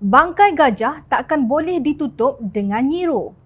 Bangkai gajah takkan boleh ditutup dengan nyiru.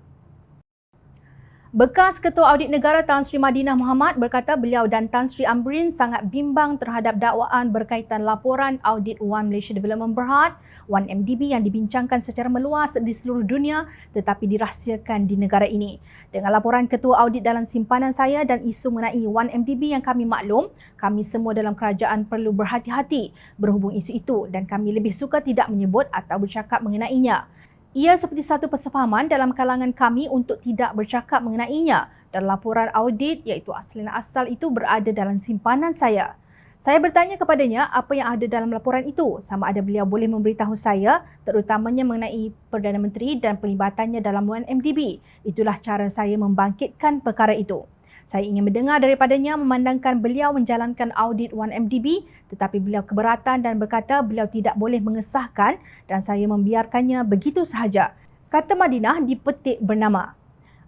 Bekas Ketua Audit Negara Tan Sri Madinah Mohamad berkata beliau dan Tan Sri Amrin sangat bimbang terhadap dakwaan berkaitan laporan audit One Malaysia Development Berhad, 1MDB yang dibincangkan secara meluas di seluruh dunia tetapi dirahsiakan di negara ini. Dengan laporan Ketua Audit dalam simpanan saya dan isu mengenai 1MDB yang kami maklum, kami semua dalam kerajaan perlu berhati-hati berhubung isu itu dan kami lebih suka tidak menyebut atau bercakap mengenainya. Ia seperti satu persefahaman dalam kalangan kami untuk tidak bercakap mengenainya dan laporan audit iaitu asal itu berada dalam simpanan saya. Saya bertanya kepadanya apa yang ada dalam laporan itu, sama ada beliau boleh memberitahu saya terutamanya mengenai Perdana Menteri dan pelibatan dalam 1MDB. Itulah cara saya membangkitkan perkara itu. Saya ingin mendengar daripadanya memandangkan beliau menjalankan audit 1MDB tetapi beliau keberatan dan berkata beliau tidak boleh mengesahkan dan saya membiarkannya begitu sahaja. Kata Madinah dipetik bernama.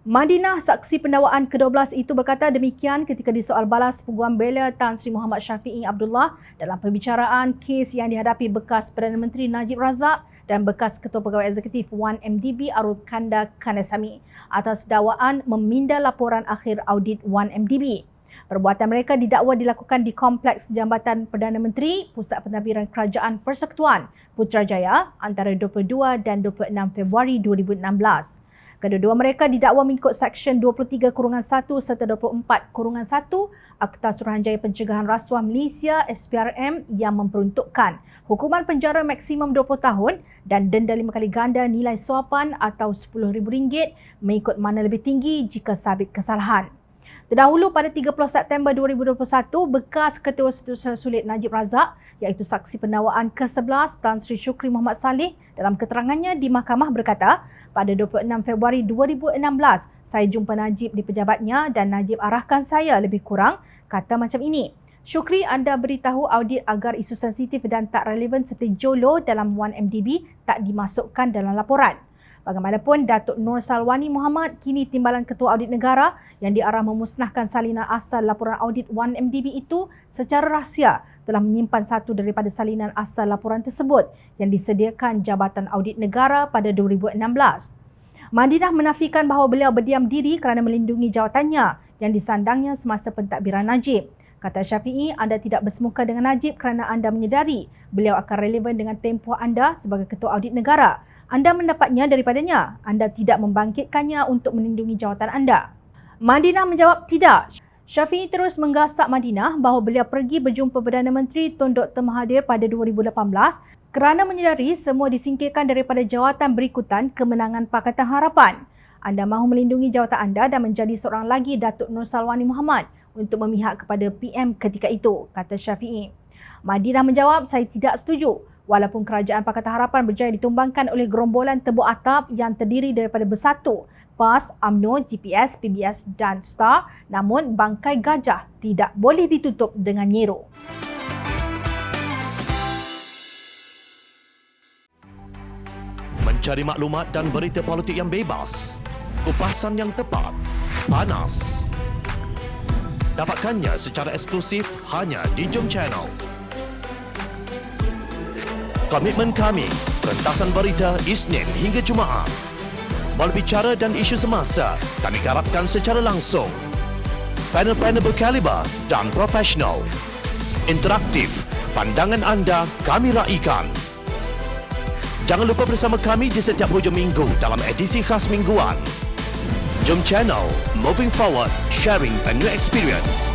Madinah, saksi pendakwaan ke-12 itu berkata demikian ketika disoal balas peguam bela Tan Sri Muhammad Syafiee Abdullah dalam pembicaraan kes yang dihadapi bekas Perdana Menteri Najib Razak dan bekas Ketua Pegawai Eksekutif 1MDB Arul Kanda Kandasamy atas dakwaan meminda laporan akhir audit 1MDB. Perbuatan mereka didakwa dilakukan di Kompleks Jambatan Perdana Menteri, Pusat Pentadbiran Kerajaan Persekutuan Putrajaya antara 22 dan 26 Februari 2016. Kedua-dua mereka didakwa mengikut Seksyen 23-1 serta 24-1 Akta Suruhanjaya Pencegahan Rasuah Malaysia SPRM yang memperuntukkan hukuman penjara maksimum 20 tahun dan denda 5 kali ganda nilai suapan atau RM10,000 mengikut mana lebih tinggi jika sabit kesalahan. Terdahulu pada 30 September 2021, bekas Ketua Setiausaha Sulit Najib Razak iaitu saksi pendakwaan ke-11 Tan Sri Shukri Muhammad Saleh dalam keterangannya di mahkamah berkata, pada 26 Februari 2016, saya jumpa Najib di pejabatnya dan Najib arahkan saya lebih kurang kata macam ini. Shukri, anda beritahu audit agar isu sensitif dan tak relevan seperti Jolo dalam 1MDB tak dimasukkan dalam laporan. Bagaimanapun, Datuk Nur Salwani Mohamad, kini Timbalan Ketua Audit Negara yang diarah memusnahkan salinan asal laporan audit 1MDB itu secara rahsia telah menyimpan satu daripada salinan asal laporan tersebut yang disediakan Jabatan Audit Negara pada 2016. Madinah menafikan bahawa beliau berdiam diri kerana melindungi jawatannya yang disandangnya semasa pentadbiran Najib. Kata Syafiee, anda tidak bersemuka dengan Najib kerana anda menyedari beliau akan relevan dengan tempoh anda sebagai Ketua Audit Negara. Anda mendapatnya daripadanya. Anda tidak membangkitkannya untuk melindungi jawatan anda. Madinah menjawab tidak. Syafiee terus menggasak Madinah bahawa beliau pergi berjumpa Perdana Menteri Tun Dr. Mahathir pada 2018 kerana menyedari semua disingkirkan daripada jawatan berikutan kemenangan Pakatan Harapan. Anda mahu melindungi jawatan anda dan menjadi seorang lagi Datuk Nur Salwani Mohamad untuk memihak kepada PM ketika itu, kata Syafiee. Madinah menjawab, saya tidak setuju. Walaupun kerajaan Pakatan Harapan berjaya ditumbangkan oleh gerombolan tebuk atap yang terdiri daripada Bersatu, PAS, UMNO, GPS, PBS dan STAR, namun bangkai gajah tidak boleh ditutup dengan nyiru. Mencari maklumat dan berita politik yang bebas, kupasan yang tepat, panas. Dapatkannya secara eksklusif hanya di Jom Channel. Komitmen kami, rentasan berita Isnin hingga Jumaat. Berbicara dan isu semasa, kami garapkan secara langsung. Panel-panel berkaliber dan profesional. Interaktif, pandangan anda kami raikan. Jangan lupa bersama kami di setiap hujung minggu dalam edisi khas mingguan. Jom Channel, moving forward, sharing a new experience.